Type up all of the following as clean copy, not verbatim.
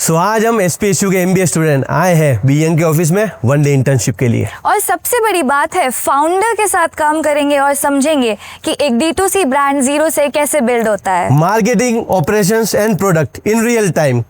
सो आज हम एसपीएसयू के एमबीए स्टूडेंट आए हैं बीएन के ऑफिस में वन डे इंटर्नशिप के लिए। और सबसे बड़ी बात है, फाउंडर के साथ काम करेंगे और समझेंगे कि एक D2C ब्रांड जीरो से कैसे बिल्ड होता है। Marketing, operations and product in real time.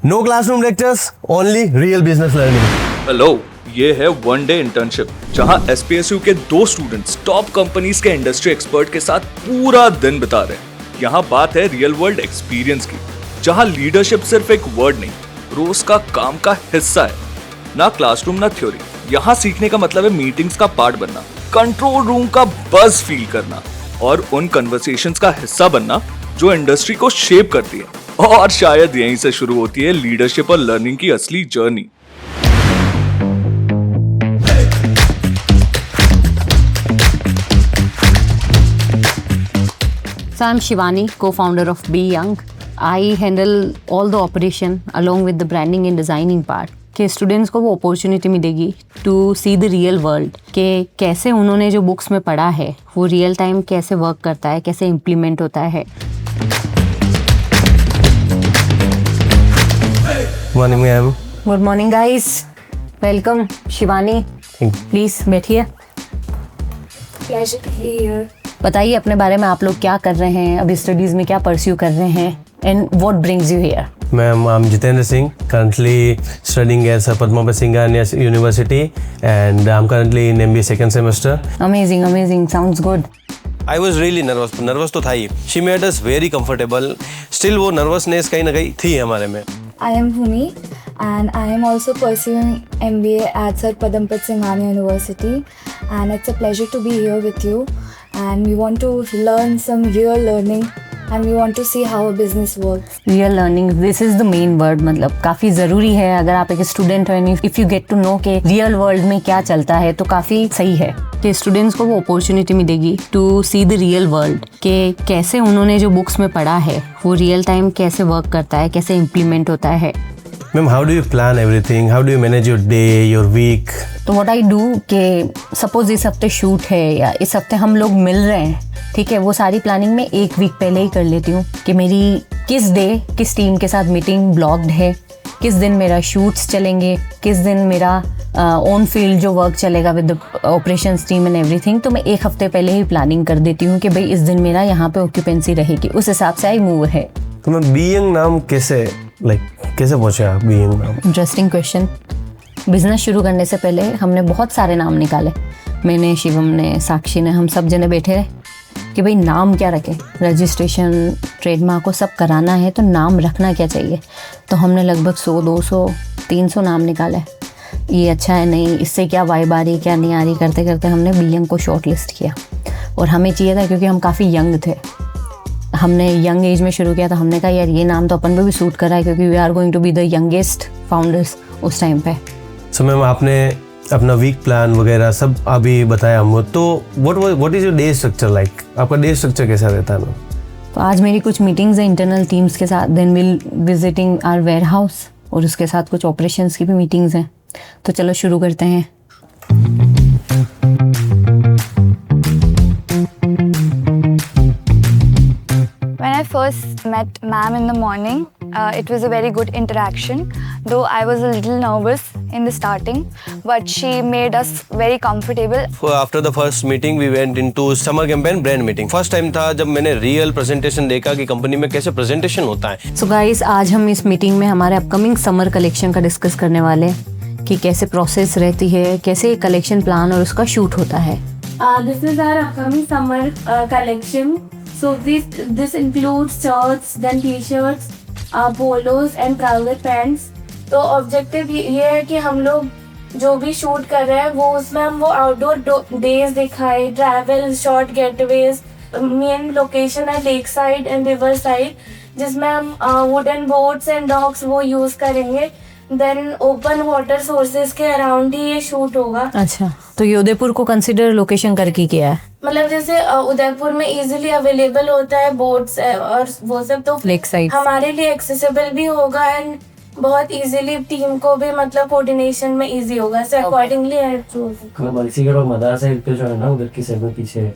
No classroom lectures, only real business learning. Hello, ये है वन डे इंटर्नशिप जहां एसपीएसयू के 2 स्टूडेंट्स टॉप कंपनीज के इंडस्ट्री एक्सपर्ट के साथ पूरा दिन बिता रहे हैं। यहाँ बात है रियल वर्ल्ड एक्सपीरियंस की, जहां लीडरशिप सिर्फ एक वर्ड नहीं, रोज का काम का हिस्सा है। ना क्लासरूम ना थ्योरी, यहाँ सीखने का मतलब है मीटिंग्स का पार्ट बनना, कंट्रोल रूम का बज़ फील करना और उन कन्वर्सेशंस का हिस्सा बनना जो इंडस्ट्री को शेप करती है। और शायद यहीं से शुरू होती है लीडरशिप और लर्निंग की असली journey. So I'm Shivani, co-founder of Be Young. I handle all the operation along with the branding and designing part. कि स्टूडेंट्स को वो अपॉर्चुनिटी मिलेगी to see the real world, कि कैसे उन्होंने जो बुक्स में पढ़ा है वो रियल टाइम कैसे वर्क करता है, कैसे इम्प्लीमेंट होता है। Morning ma'am. Good morning guys, welcome. Shivani please बैठिए। बताइए अपने बारे में, आप लोग क्या कर रहे हैं, अभी स्टडीज में क्या परस्यू कर रहे हैं, and what brings you here? Ma'am, I'm Jitendra Singh, currently studying at Padma Bhatt University, and I'm currently in MBA second semester. Amazing, amazing, sounds good. I was really nervous तो था ही। She made us very comfortable. Still वो nervousness कहीं ना कहीं थी हमारे में। I am Bhumi and I am also pursuing MBA at Sir Padampat Singhania University, and it's a pleasure to be here with you, and we want to learn some real learning and we want to see how a business works. Real learning, this is the main word। मतलब काफ़ी ज़रूरी है अगर आप एक student हो, if you get to know के real world में क्या चलता है तो काफ़ी सही है कि स्टूडेंट्स को वो अपॉर्चुनिटी मिलेगी to see the real world, कि कैसे उन्होंने जो बुक्स में पढ़ा है वो रियल टाइम कैसे वर्क करता है, कैसे इम्प्लीमेंट होता है। Ma'am, how do you plan everything? How do you manage your day, your week? तो व्हाट आई डू कि सपोज इस हफ्ते शूट है या इस हफ्ते हम लोग मिल रहे हैं, ठीक है, वो सारी प्लानिंग मैं एक वीक पहले ही कर लेती हूँ कि मेरी किस डे किस टीम के साथ मीटिंग ब्लॉक्ड है, किस दिन मेरा शूट्स चलेंगे, किस दिन मेरा ऑन फील्ड जो वर्क चलेगा with the operations team and everything. तो मैं एक हफ्ते पहले ही प्लानिंग कर देती हूँ कि भाई इस दिन मेरा यहाँ पे ऑक्यूपेंसी रहेगी, उस हिसाब से आई मूव है। तो मैं बी यंग नाम कैसे कैसे पहुंचे आप बी यंग नाम? Interesting question. बिजनेस शुरू करने से पहले हमने बहुत सारे नाम निकाले, मैंने, शिवम ने, साक्षी ने, हम सब जने बैठे रहे कि भाई नाम क्या रखें, रजिस्ट्रेशन ट्रेडमार्क को सब कराना है तो नाम रखना क्या चाहिए। तो हमने लगभग 100, 200, 300 नाम निकाले। ये अच्छा है, नहीं इससे क्या वाइब आ रही, क्या नहीं आ रही, करते करते हमने बी यंग को शॉर्ट लिस्ट किया। और हमें चाहिए था क्योंकि हम काफ़ी यंग थे, हमने यंग एज में शुरू किया, तो हमने कहा यार ये नाम तो अपन पे भी सूट कर रहा है क्योंकि we are going to be the youngest founders उस टाइम पे। सो मैम, आपने अपना वीक प्लान वगैरह सब अभी बताया हमको, तो what is your day structure like? आपका डे स्ट्रक्चर कैसा रहता है ना? तो आज मेरी कुछ मीटिंग्स हैं इंटरनल टीम्स के साथ, then will visiting our warehouse, और उसके साथ कुछ ऑपरेशंस की भी मीटिंग्स हैं। तो चलो शुरू करते हैं। When I first met ma'am in the morning, it was a very good interaction, though I was a little nervous in the starting, but she made us very comfortable. After the first meeting, we went into summer campaign brand meeting. First time था जब मैंने real presentation देखा कि company में कैसे presentation होता है। So guys, आज हम इस मीटिंग में हमारे अपकमिंग समर कलेक्शन का डिस्कस करने वाले हैं कि कैसे प्रोसेस रहती है, कैसे कलेक्शन प्लान और उसका शूट होता है। This is our upcoming summer collection. So this includes shirts, then t-shirts, polos and trouser pants. तो ऑब्जेक्टिव ये है कि हम लोग जो भी शूट कर रहे हैं वो उसमें हम वो आउटडोर डेज दिखाए, travel, short getaways. Main location है lake side and river side, जिसमें हम वुडन बोट्स एंड डॉक्स वो यूज करेंगे। देन ओपन वाटर सोर्सेज के अराउंड ही ये शूट होगा। अच्छा, तो ये उदयपुर को कंसिडर लोकेशन करके किया है? मतलब जैसे उदयपुर में इजीली अवेलेबल होता है बोट्स और वो सब, तो लेक साइड हमारे लिए एक्सेसिबल भी होगा एंड बहुत इजीली टीम को भी मतलब कोऑर्डिनेशन में इजी होगा। सो अकॉर्डिंगली मलसीगढ़ और मदार साइड पे जो है ना, उधर की साइड में पीछे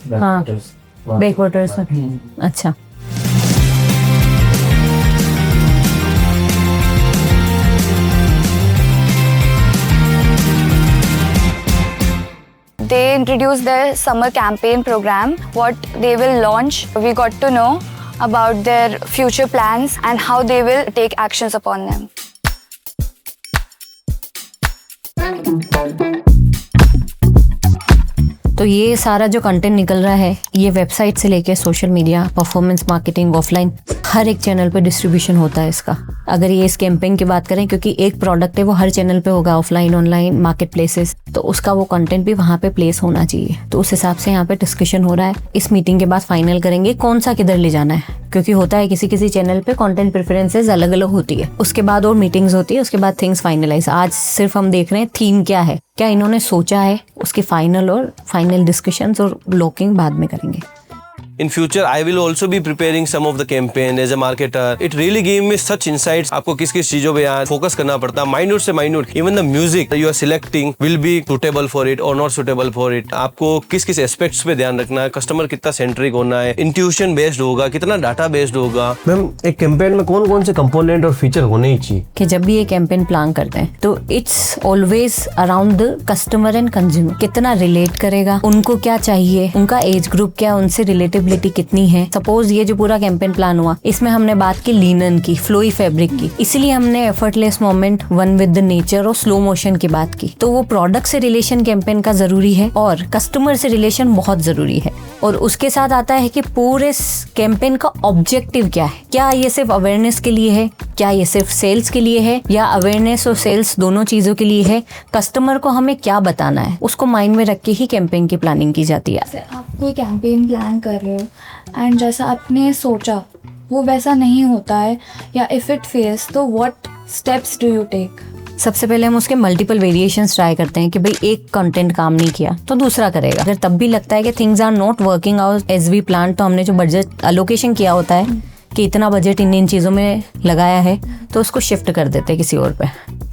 बैकवाटर्स में। अच्छा, they introduced their summer campaign program, what they will launch. We got to know about their future plans and how they will take actions upon them. तो ये सारा जो कंटेंट निकल रहा है ये वेबसाइट से लेके social media, performance marketing, offline हर एक चैनल पे डिस्ट्रीब्यूशन होता है इसका। अगर ये इस कैंपेन की बात करें, क्योंकि एक प्रोडक्ट है वो हर चैनल पे होगा, ऑफलाइन, ऑनलाइन, मार्केट प्लेसेस, तो उसका वो कंटेंट भी वहाँ पे प्लेस होना चाहिए। तो उस हिसाब से यहाँ पे डिस्कशन हो रहा है। इस मीटिंग के बाद फाइनल करेंगे कौन सा किधर ले जाना है, क्योंकि होता है किसी किसी चैनल पे कंटेंट प्रेफरेंसेस अलग अलग होती है। उसके बाद और मीटिंग्स होती है, उसके बाद थिंग्स फाइनलाइज। आज सिर्फ हम देख रहे हैं थीम क्या है, क्या इन्होंने सोचा है, उसकी फाइनल डिस्कशंस और ब्लॉकिंग बाद में करेंगे। In future, I will also be preparing some of the campaign as a marketer. It really gave me such insights. आपको किस किस चीजों पे यहाँ फोकस करना पड़ता है, minute से minute. Even the music you are selecting will be suitable for it or not suitable for it. आपको किस किस aspects पे ध्यान रखना है, कस्टमर कितना सेंट्रिक होना है, intuition based होगा, कितना डाटा बेस्ड होगा। मैम, एक कैंपेन में कौन कौन से कंपोनेंट और फीचर होने ही चाहिए? कि जब भी ये कैंपेन प्लान करते हैं तो it's always around the customer and consumer. कितना रिलेट करेगा, उनको क्या चाहिए, उनका एज ग्रुप क्या, उनसे रिलेटिविटी कितनी है। सपोज ये जो पूरा कैंपेन प्लान हुआ, इसमें हमने बात की लिनन की, फ्लोई फैब्रिक की, इसलिए हमने effortless moment, one with the nature और स्लो मोशन की बात की। तो वो प्रोडक्ट से रिलेशन कैंपेन का जरूरी है और कस्टमर से रिलेशन बहुत जरूरी है। और उसके साथ आता है कि पूरे कैंपेन का ऑब्जेक्टिव क्या है, क्या ये सिर्फ अवेयरनेस के लिए है, क्या ये सिर्फ सेल्स के लिए है, या अवेयरनेस और सेल्स दोनों चीजों के लिए है, कस्टमर को हमें क्या बताना है, उसको माइंड में रख के ही कैंपेन की प्लानिंग की जाती है। जैसे आप कोई कैंपेन प्लान कर रहे हो एंड जैसा आपने सोचा वो वैसा नहीं होता है, या इफ़ इट फेल्स तो what steps do you take? सबसे पहले हम उसके मल्टीपल वेरिएशंस ट्राई करते हैं कि भाई एक कंटेंट काम नहीं किया तो दूसरा करेगा। अगर तब भी लगता है कि things are not working out as we plan, तो हमने जो बजट एलोकेशन किया होता है कि इतना बजट इन चीज़ों में लगाया है, तो उसको शिफ्ट कर देते हैं किसी और पे।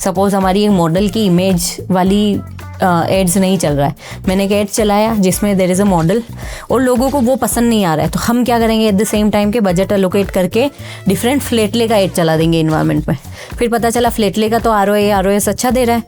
सपोज हमारी एक मॉडल की इमेज वाली एड्स नहीं चल रहा है, मैंने एक एड चलाया जिसमें देयर इज़ अ मॉडल और लोगों को वो पसंद नहीं आ रहा है, तो हम क्या करेंगे, एट द सेम टाइम के बजट एलोकेट करके डिफरेंट फ्लेटले का एड चला देंगे इन्वायरमेंट में। फिर पता चला फ्लेटले का तो ROAS अच्छा दे रहा है,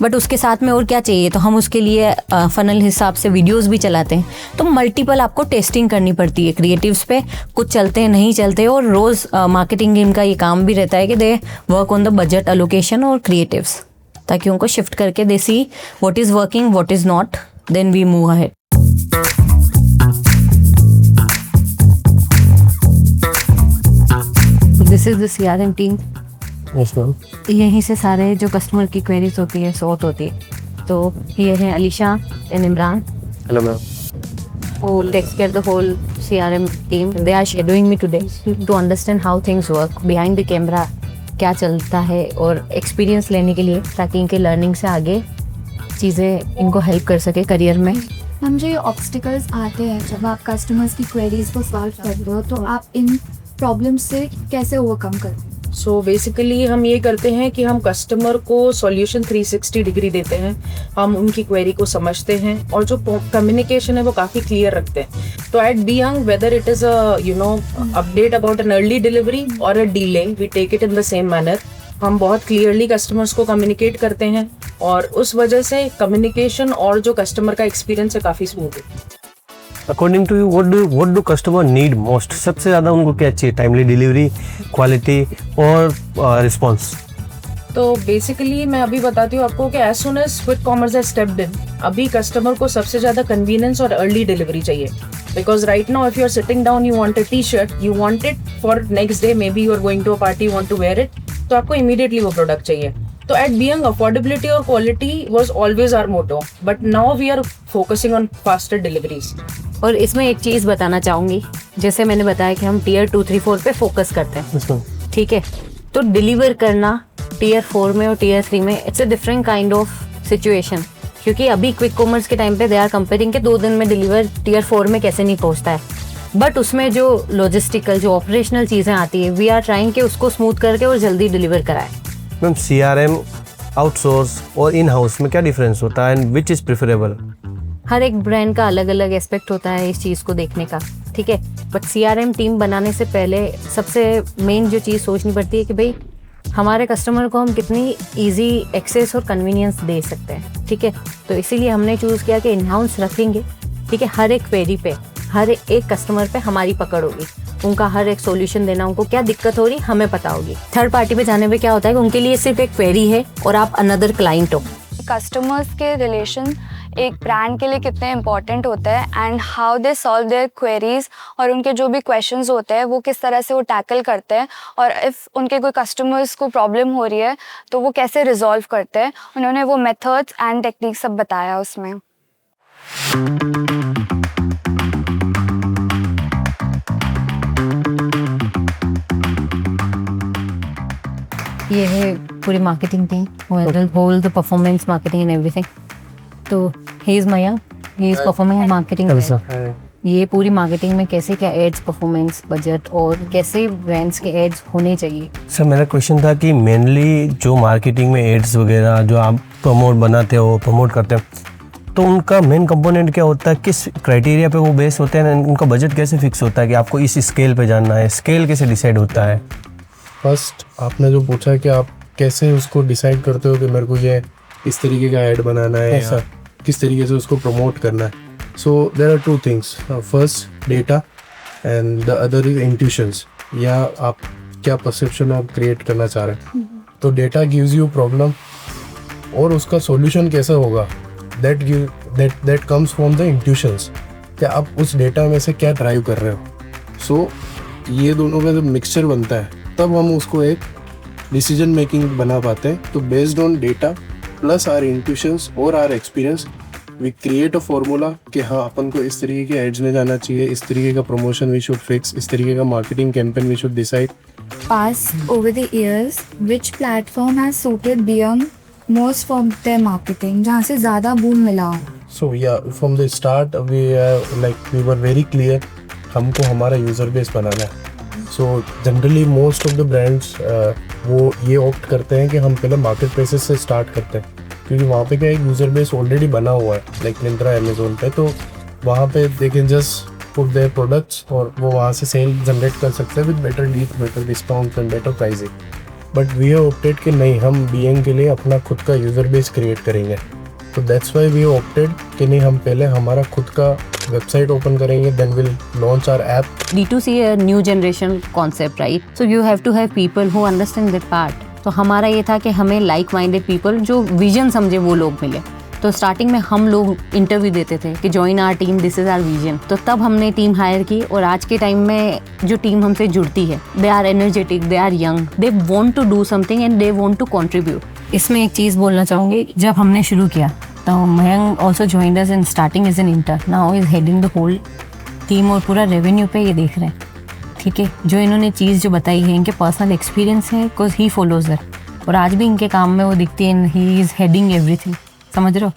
बट उसके साथ में और क्या चाहिए, तो हम उसके लिए फनल हिसाब से वीडियोस भी चलाते हैं। तो मल्टीपल आपको टेस्टिंग करनी पड़ती है क्रिएटिव्स पे, कुछ चलते हैं नहीं चलते, और रोज़ मार्केटिंग टीम का ये काम भी रहता है कि they work on the budget allocation और क्रिएटिव्स, ताकि उनको शिफ्ट करके they see what is working, what is not, then we move ahead. This is the CRM team. Yes ma'am. यहीं से सारे जो कस्टमर की क्वेरीज होती है सॉर्ट होती है। तो ये है Alisha and Imran, hello ma'am. who takes care of the whole CRM team. They are shadowing me today to understand how things work behind the camera, क्या चलता है, और एक्सपीरियंस लेने के लिए, ताकि इनके लर्निंग से आगे चीज़ें इनको हेल्प कर सके करियर में। हम जो ये ऑब्स्टिकल्स आते हैं जब आप कस्टमर्स की क्वेरीज को सॉल्व करते हो, तो आप इन प्रॉब्लम्स से कैसे ओवरकम करते हो? सो बेसिकली हम ये करते हैं कि हम कस्टमर को सॉल्यूशन 360 डिग्री देते हैं, हम उनकी क्वेरी को समझते हैं और जो कम्युनिकेशन है वो काफ़ी क्लियर रखते हैं। तो at being whether it is update about an early delivery और a delay, we take it in the same manner. हम बहुत क्लियरली कस्टमर्स को कम्युनिकेट करते हैं और उस वजह से कम्युनिकेशन और जो कस्टमर का एक्सपीरियंस है काफ़ी स्मूथ है। According to you what do customer need most? सबसे ज़्यादा उनको क्या चाहिए? टाइमली डिलीवरी, क्वालिटी और रिस्पॉन्स। तो बेसिकली मैं अभी बताती हूँ आपको कि as soon as quick commerce has stepped in, अभी कस्टमर को सबसे ज़्यादा कन्वीनियंस और अर्ली डिलीवरी चाहिए। Because right now if you are sitting down, you want a T-shirt, you want it for next day, maybe you are going to a party, you want to wear it, तो आपको immediately वो product चाहिए। तो at being affordability और quality was always our motto, but now we are focusing on faster deliveries. और इसमें एक चीज़ बताना चाहूँगी, जैसे मैंने बताया कि हम टियर 2, 3, 4 पे फोकस करते हैं, ठीक है, तो डिलीवर करना टियर 4 में और टियर 3 में it's a different kind of situation, क्योंकि अभी क्विक कॉमर्स के टाइम पे दे आर कंपेयरिंग के 2 दिन में डिलीवर टियर 4 में कैसे नहीं पहुंचता है, बट उसमें जो लॉजिस्टिकल, जो ऑपरेशनल चीज़ें आती है, वी आर ट्राइंग के उसको स्मूथ करके और जल्दी डिलीवर कराएं। मैम, CRM आउटसोर्स और इन हाउस में क्या डिफरेंस होता है एंड विच इज़ प्रेफरेबल? हर एक ब्रांड का अलग अलग एस्पेक्ट होता है इस चीज़ को देखने का, ठीक है, बट CRM टीम बनाने से पहले सबसे मेन जो चीज़ सोचनी पड़ती है कि भाई हमारे कस्टमर को हम कितनी इजी एक्सेस और कन्वीनियंस दे सकते हैं, ठीक है। तो इसीलिए हमने चूज़ किया कि इन हाउस रखेंगे, ठीक है। हर एक क्वेरी पे, हर एक कस्टमर पे हमारी पकड़ होगी, उनका हर एक सॉल्यूशन देना, उनको क्या दिक्कत हो रही हमें पता होगी। थर्ड पार्टी पे जाने पे क्या होता है कि उनके लिए सिर्फ एक क्वेरी है और आप अनदर क्लाइंट हो। कस्टमर्स के रिलेशन एक ब्रांड के लिए कितने इम्पॉर्टेंट होते हैं and how they solve their queries, और उनके जो भी क्वेश्चंस होते हैं वो किस तरह से वो टैकल करते हैं, और इफ़ उनके कोई कस्टमर्स को प्रॉब्लम हो रही है तो वो कैसे रिजॉल्व करते हैं। उन्होंने वो मेथड्स एंड टेक्निक सब बताया उसमें। ये है पूरी marketing team, whole the performance marketing and everything. तो he is Mayank, he is performing marketing. ये पूरी मार्केटिंग में कैसे क्या एड्स, परफॉर्मेंस, बजट और कैसे ब्रांड्स के एड्स होने चाहिए। सर मेरा क्वेश्चन था कि मेनली जो मार्केटिंग में एड्स वगैरह जो आप प्रमोट करते हो, तो उनका मेन कंपोनेंट क्या होता है, किस क्राइटेरिया पे वो बेस होते हैं, उनका बजट कैसे फिक्स होता है कि आपको इस स्केल पे जानना है, स्केल कैसे डिसाइड होता है? फर्स्ट आपने जो पूछा कि आप कैसे उसको डिसाइड करते हो कि मेरे को ये इस तरीके का ऐड बनाना है या किस तरीके से उसको प्रमोट करना है। So there are two things, first data and the other is intuitions, या आप क्या परसेप्शन आप क्रिएट करना चाह रहे हैं। तो डेटा गिव्स यू प्रॉब्लम और उसका सॉल्यूशन कैसा होगा, that comes from the intuitions, क्या आप उस डेटा में से क्या ड्राइव कर रहे हो। सो ये दोनों का जब मिक्सचर बनता है तब हम उसको एक डिसीजन मेकिंग बना पाते हैं। तो based on data plus our intuitions और our experience we create a formula कि हाँ अपन को इस तरीके के एड्स में जाना चाहिए, इस तरीके का प्रमोशन वी शुड फिक्स, इस तरीके का marketing campaign we should decide. Pass over the years, which platform has suited Beyond most for their marketing, जहाँ से ज़्यादा बूम मिला हो? So yeah, from the start we were very clear, हमको हमारा यूज़र बेस बनाना है। So generally most of the brands वो ये ऑप्ट करते हैं कि हम पहले मार्केट प्लेसेस से स्टार्ट करते हैं, क्योंकि वहाँ पे क्या एक यूज़र बेस ऑलरेडी बना हुआ है, लाइक मिंत्रा, अमेजोन पे। तो वहाँ पे they can just put their products और वो वहाँ से सेल जनरेट कर सकते हैं with better deal, better discount and better pricing. But we have opted कि नहीं, हम बीइंग के लिए अपना खुद का यूज़र बेस क्रिएट करेंगे। तो दैट्स वाई वी ऑप्टेड कि नहीं, हम पहले हमारा खुद का वेबसाइट ओपन करेंगे, then will launch our app. D2C a new generation concept, right? So you have to have people who understand that part. तो हमारा ये था कि हमें लाइक माइंडेड पीपल जो विजन समझे वो लोग मिले। तो स्टार्टिंग में हम लोग इंटरव्यू देते थे कि join our team, this is our vision. तो तब हमने टीम हायर की, और आज के टाइम में जो टीम हमसे जुड़ती है, they are energetic, they are young, they want to do something and they want to contribute. इसमें एक चीज़ बोलना चाहूँगी, जब हमने शुरू किया तो Mayank also joined us in starting as an intern, now is heading the whole team और पूरा रेवेन्यू पे ये देख रहे हैं, ठीक है। जो इन्होंने चीज़ जो बताई है इनके पर्सनल एक्सपीरियंस है, बिकॉज ही फॉलोज दैट, और आज भी इनके काम में वो दिखती है, ही इज़ हेडिंग एवरीथिंग, समझ रहे हो।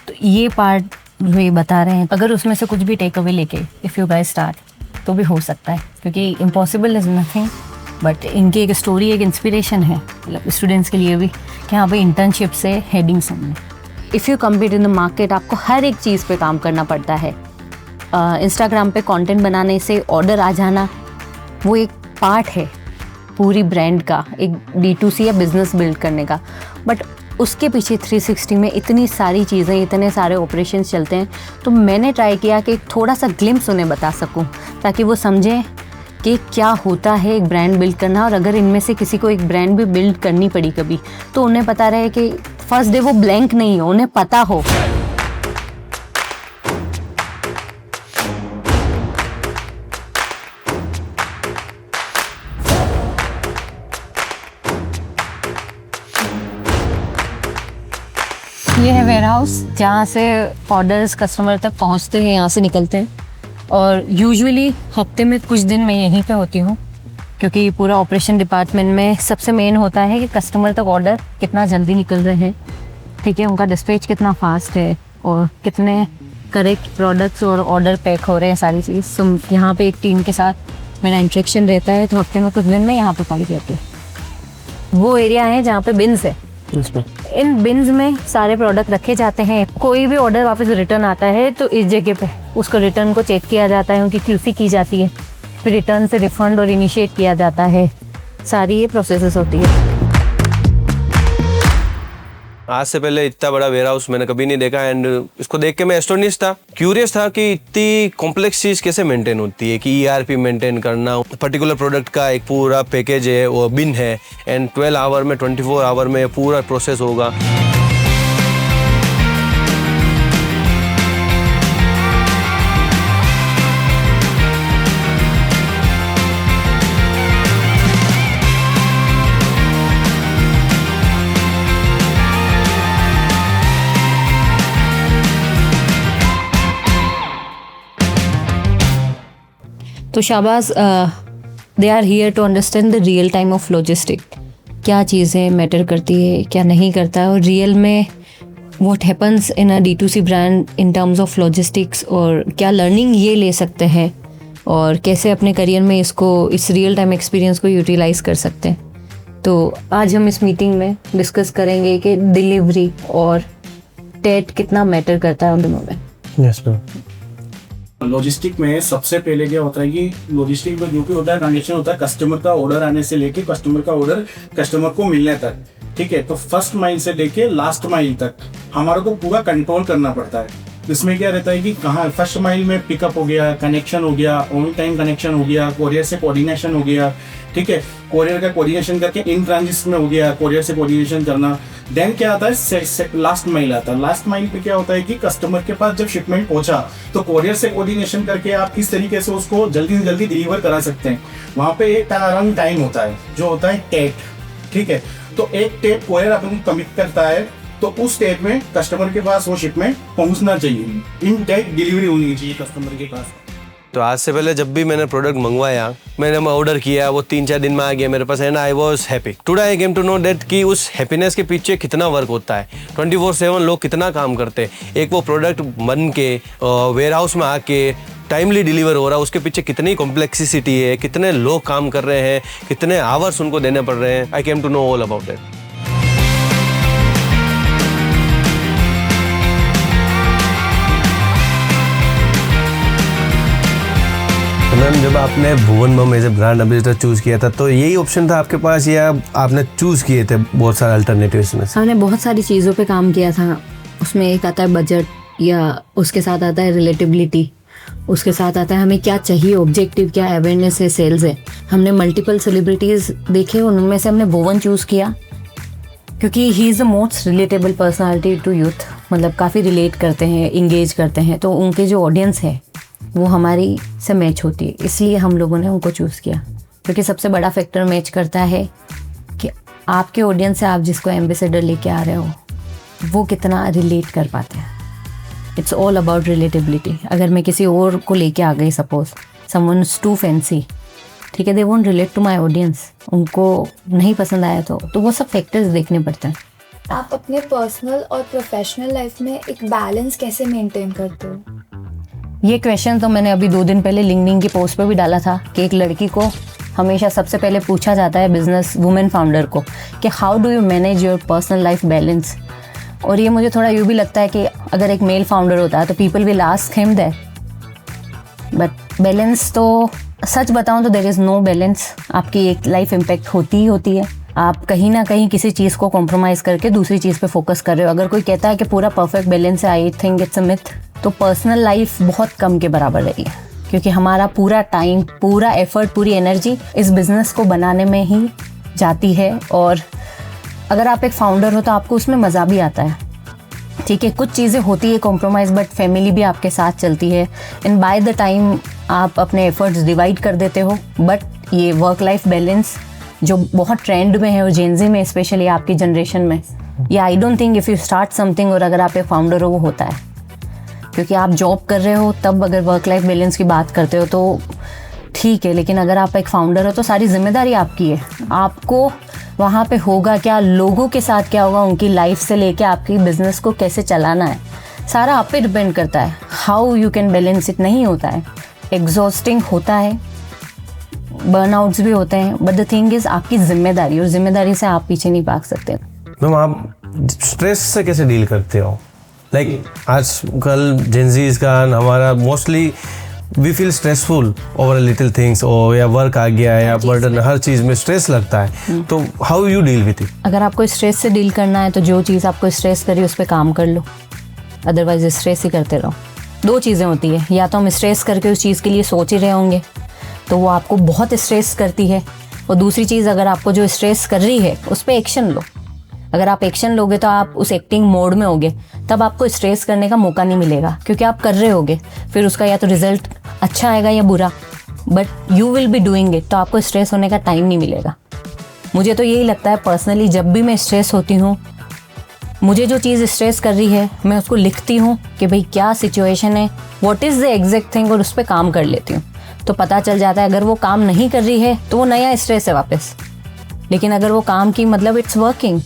तो ये पार्ट वे बता रहे हैं, अगर उसमें से कुछ भी टेक अवे लेके इफ़ यू गाइस स्टार्ट तो भी हो सकता है, क्योंकि इम्पॉसिबल इज़ नथिंग। बट इनकी एक स्टोरी, एक इंस्पिरेशन है मतलब स्टूडेंट्स के लिए भी, कि हाँ भाई इंटर्नशिप से हेडिंग सामने। If you compete in the market, आपको हर एक चीज़ पे काम करना पड़ता है। इंस्टाग्राम पे कंटेंट बनाने से ऑर्डर आ जाना वो एक पार्ट है पूरी ब्रांड का, एक D2C या बिजनेस बिल्ड करने का। बट उसके पीछे 360 में इतनी सारी चीज़ें, इतने सारे ऑपरेशंस चलते हैं। तो मैंने ट्राई किया कि थोड़ा सा ग्लिम्स उन्हें बता सकूं, ताकि वो समझें कि क्या होता है एक ब्रांड बिल्ड करना, और अगर इनमें से किसी को एक ब्रांड भी बिल्ड करनी पड़ी कभी, तो उन्हें पता रहे कि फर्स्ट डे वो ब्लैंक नहीं हो, उन्हें पता हो। ये है वेयर हाउस, जहाँ से ऑर्डर्स कस्टमर तक पहुँचते हैं, यहाँ से निकलते हैं। और यूजुअली हफ्ते में कुछ दिन मैं यहीं पे होती हूँ, क्योंकि पूरा ऑपरेशन डिपार्टमेंट में सबसे मेन होता है कि कस्टमर तक ऑर्डर कितना जल्दी निकल रहे हैं, ठीक है, उनका डिस्पैच कितना फास्ट है और कितने करेक्ट प्रोडक्ट्स और ऑर्डर पैक हो रहे हैं, सारी चीज़। तो यहाँ पे एक टीम के साथ मेरा इंटरेक्शन रहता है, तो हफ्ते में कुछ दिन में यहाँ पे पाई जाती है। वो एरिया है जहाँ पे बिन्स है, इन बिन्स में सारे प्रोडक्ट रखे जाते हैं। कोई भी ऑर्डर वापस रिटर्न आता है तो इस जगह पे उसको रिटर्न को चेक किया जाता है, उनकी QC की जाती है, फिर रिटर्न से रिफंड और इनिशिएट किया जाता है, सारी ये प्रोसेस होती है। आज से पहले इतना बड़ा वेयर हाउस मैंने कभी नहीं देखा एंड इसको देख के मैं एस्टोनिश था, क्यूरियस था कि इतनी कॉम्प्लेक्स चीज़ कैसे मेंटेन होती है, कि ERP मेंटेन करना, पर्टिकुलर प्रोडक्ट का एक पूरा पैकेज है, वो बिन है एंड 12 आवर में 24 आवर में पूरा प्रोसेस होगा। तो Shahbaz, they are here to understand the real time of logistic, क्या चीज़ें मैटर करती है, क्या नहीं करता है, और रियल में what happens in a D2C brand in terms of logistics, और क्या लर्निंग ये ले सकते हैं और कैसे अपने करियर में इस रियल टाइम एक्सपीरियंस को यूटिलाइज कर सकते हैं। तो आज हम इस मीटिंग में डिस्कस करेंगे कि डिलीवरी और टेट कितना मैटर करता है उन दिनों में। Yes ma'am. लॉजिस्टिक में सबसे पहले क्या होता है कि लॉजिस्टिक में जो भी होता है ट्रांजेक्शन होता है कस्टमर का ऑर्डर आने से लेके कस्टमर का ऑर्डर कस्टमर को मिलने तक, ठीक है। तो फर्स्ट माइल से लेके लास्ट माइल तक हमारे को पूरा कंट्रोल करना पड़ता है। इसमें क्या रहता है कि कहाँ फर्स्ट माइल में पिकअप हो गया, कनेक्शन हो गया, ऑन टाइम कनेक्शन हो गया, कोरियर से कोऑर्डिनेशन हो गया, ठीक है। कोरियर का कोऑर्डिनेशन करके इन ट्रांजिट में हो गया, कोरियर से कोऑर्डिनेशन करना। देन क्या आता है लास्ट माइल आता है। लास्ट माइल पे क्या होता है कि कस्टमर के पास जब शिपमेंट पहुंचा तो कोरियर से कोऑर्डिनेशन करके आप किस तरीके से उसको जल्दी से जल्दी डिलीवर करा सकते हैं। वहाँ पे एक टर्नअराउंड टाइम होता है जो होता है टेट, ठीक है। तो एक टेट कोरियर अपन कमिट करता है तो उस स्टेट में कस्टमर के पास वो शिपमेंट पहुंचना चाहिए, इन टेट डिलीवरी होनी चाहिए कस्टमर के पास। तो आज से पहले जब भी मैंने प्रोडक्ट मंगवाया, मैंने ऑर्डर किया, वो 3-4 दिन में आ गया मेरे पास and I was happy. Today I came to know that कि उस हैप्पीनेस के पीछे कितना वर्क होता है, 24/7 लोग कितना काम करते हैं। एक वो प्रोडक्ट बन के वेयर हाउस में आके टाइमली डिलीवर हो रहा है, उसके पीछे कितनी कॉम्प्लेक्सिटी है, कितने लोग काम कर रहे हैं, कितने आवर्स उनको देने पड़ रहे हैं। I came to know all about it. Ma'am, जब आपने Bhuvan Bam as a brand ambassador choose किया था तो यही ऑप्शन था आपके पास या आपने चूज़ किए थे बहुत सारे अल्टरनेटिव्स में? हमने बहुत सारी चीज़ों पे काम किया था। उसमें एक आता है बजट, या उसके साथ आता है रिलेटिबिलिटी, उसके साथ आता है हमें क्या चाहिए, ऑब्जेक्टिव क्या, अवेयरनेस है, सेल्स है। हमने मल्टीपल सेलिब्रिटीज़ देखे, उनमें से हमने भुवन चूज़ किया क्योंकि he is the most relatable personality to youth. मतलब काफ़ी रिलेट करते हैं, इंगेज करते हैं, तो उनके जो ऑडियंस है वो हमारी से मैच होती है, इसलिए हम लोगों ने उनको चूज़ किया। क्योंकि सबसे बड़ा फैक्टर मैच करता है कि आपके ऑडियंस से आप जिसको एम्बेसडर लेके आ रहे हो वो कितना रिलेट कर पाते हैं। It's all about relatability. अगर मैं किसी और को लेके आ गई, suppose someone is too fancy, ठीक है, they won't relate to my audience, उनको नहीं पसंद आया तो वो सब फैक्टर्स देखने पड़ते हैं। आप अपने पर्सनल और प्रोफेशनल लाइफ में एक बैलेंस कैसे मेंटेन करते हो? ये क्वेश्चन तो मैंने अभी 2 दिन पहले लिंक्डइन की पोस्ट पे भी डाला था कि एक लड़की को हमेशा सबसे पहले पूछा जाता है बिजनेस वुमेन फाउंडर को कि how do you manage your personal life balance. और ये मुझे थोड़ा यूँ भी लगता है कि अगर एक मेल फाउंडर होता है तो people will ask him that, but balance तो सच बताऊँ तो देयर इज़ नो बैलेंस। आपकी एक लाइफ इम्पैक्ट होती ही होती है। आप कहीं ना कहीं किसी चीज़ को कॉम्प्रोमाइज़ करके दूसरी चीज़ पे फोकस कर रहे हो। अगर कोई कहता है कि पूरा परफेक्ट बैलेंस है, I think it's a myth. तो पर्सनल लाइफ बहुत कम के बराबर रही है, क्योंकि हमारा पूरा टाइम, पूरा एफर्ट, पूरी एनर्जी इस बिज़नेस को बनाने में ही जाती है। और अगर आप एक फाउंडर हो तो आपको उसमें मज़ा भी आता है, ठीक है। कुछ चीज़ें होती है कॉम्प्रोमाइज़, बट फैमिली भी आपके साथ चलती है एंड बाय द टाइम आप अपने एफर्ट्स डिवाइड कर देते हो। बट ये वर्क लाइफ बैलेंस जो बहुत ट्रेंड में है और जेनजी में स्पेशली आपकी जनरेशन में, या I don't think if you start something और अगर आप एक फाउंडर हो वो होता है। क्योंकि आप जॉब कर रहे हो तब अगर वर्क लाइफ बैलेंस की बात करते हो तो ठीक है, लेकिन अगर आप एक फाउंडर हो तो सारी जिम्मेदारी आपकी है। आपको वहाँ पे होगा क्या, लोगों के साथ क्या होगा, उनकी लाइफ से लेके आपकी बिजनेस को कैसे चलाना है, सारा आप पे डिपेंड करता है। How you can balance it नहीं होता है, एग्जॉस्टिंग होता है, बर्नआउट्स भी होते हैं, बट द थिंग इज़ आपकी जिम्मेदारी, और जिम्मेदारी से आप पीछे नहीं भाग सकते। मैम, आप स्ट्रेस से कैसे डील करते हो? लाइक आजकल जेनजीज का हमारा mostly we feel stressful over little things, और या वर्क आ गया या बर्डन, हर चीज में स्ट्रेस लगता है, तो how you deal with it? अगर आपको स्ट्रेस से डील करना है तो जो चीज़ आपको स्ट्रेस करे उस पर काम कर लो, अदरवाइज स्ट्रेस ही करते रहो। दो चीज़ें होती है, या तो हम स्ट्रेस करके उस चीज़ के लिए सोच ही रहे होंगे तो वो आपको बहुत स्ट्रेस करती है, और दूसरी चीज़ अगर आपको जो स्ट्रेस कर रही है उस पर एक्शन लो। अगर आप एक्शन लोगे तो आप उस एक्टिंग मोड में होगे, तब आपको स्ट्रेस करने का मौका नहीं मिलेगा, क्योंकि आप कर रहे होगे, फिर उसका या तो रिजल्ट अच्छा आएगा या बुरा, but you will be doing it, तो आपको स्ट्रेस होने का टाइम नहीं मिलेगा। मुझे तो यही लगता है पर्सनली, जब भी मैं स्ट्रेस होती हूँ, मुझे जो चीज़ स्ट्रेस कर रही है मैं उसको लिखती हूँ कि भाई क्या सिचुएशन है, what is the exact thing, और उस पर काम कर लेती हूँ, तो पता चल जाता है अगर वो काम नहीं कर रही है तो वो नया स्ट्रेस है वापस, लेकिन अगर वो काम की मतलब it's working.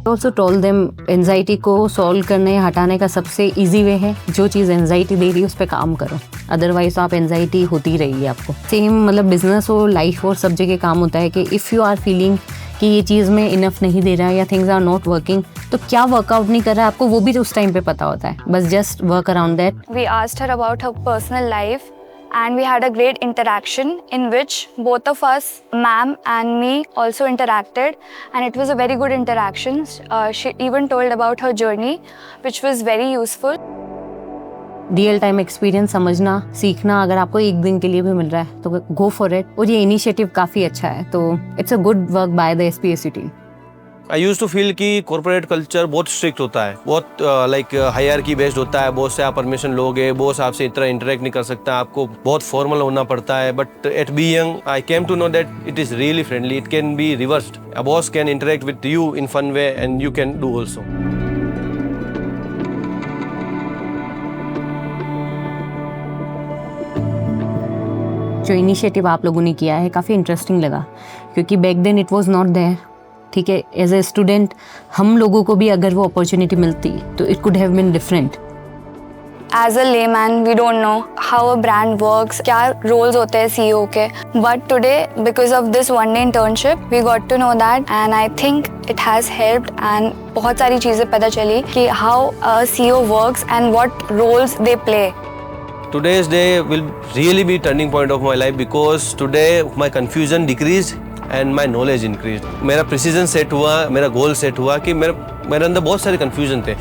Also told them anxiety को सॉल्व करने या हटाने का सबसे ईजी वे है जो चीज़ एनजाइटी दे रही है उस पर काम करो, अदरवाइज तो आप एनजाइटी होती रहेगी आपको। सेम मतलब बिजनेस हो, लाइफ हो, सब जगह काम होता है कि इफ़ यू आर फीलिंग कि ये चीज़ में इनफ नहीं दे रहा है या थिंग्स आर नॉट वर्किंग, तो क्या वर्कआउट नहीं कर रहा है आपको वो भी उस टाइम पे पता होता है, बस just work around that. We asked her about her personal life and we had a great interaction in which both of us, ma'am and me, also interacted, and it was a very good interaction. She even told about her journey, which was very useful. Real time experience समझना, सीखना अगर आपको एक दिन के लिए भी मिल रहा है तो गो फॉर इट, और ये इनिशिएटिव काफ़ी अच्छा है, तो it's a good work by the SPSU team. I use to feel कि कॉर्पोरेट कल्चर बहुत स्ट्रिक्ट होता है, बहुत लाइक हायरार्की बेस्ड होता है, बॉस से आप परमिशन लोगे, बॉस आपसे इतना इंटरेक्ट नहीं कर सकता, आपको बहुत फॉर्मल होना पड़ता है। But at be young I came to know that it is really friendly, it can be reversed, a boss can interact with you in fun way and you can do also. जो initiative आप लोगों ने किया है काफ़ी interesting लगा, क्योंकि back then it was not there. ठीक है, एज ए स्टूडेंट हम लोगों को भी अगर वो अपॉर्चुनिटी मिलती तो it could have been different. As a layman, we don't know how a brand works, क्या roles होते हैं CEO के, but today because of this one day internship we got to know that, and I think it has helped, and बहुत सारी चीज़ें पता चली कि how a CEO works and what roles they play. Today's day will really be turning point of my life because today my confusion decreased and my knowledge increased. मेरा precision set हुआ, मेरा goal set हुआ कि मेरे अंदर बहुत सारे confusion थे.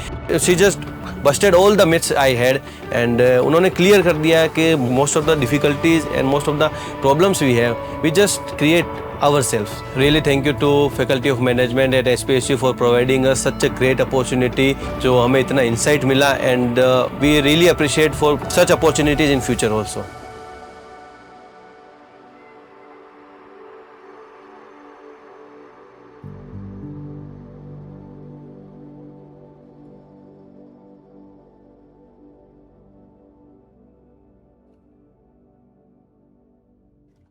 She just busted all the myths I had and उन्होंने clear कर दिया कि most of the difficulties and most of the problems we have, we just create ourselves. Really thank you to Faculty of Management at SPSU for providing us such a great opportunity, जो हमें इतना insight मिला, and we really appreciate for such opportunities in future also.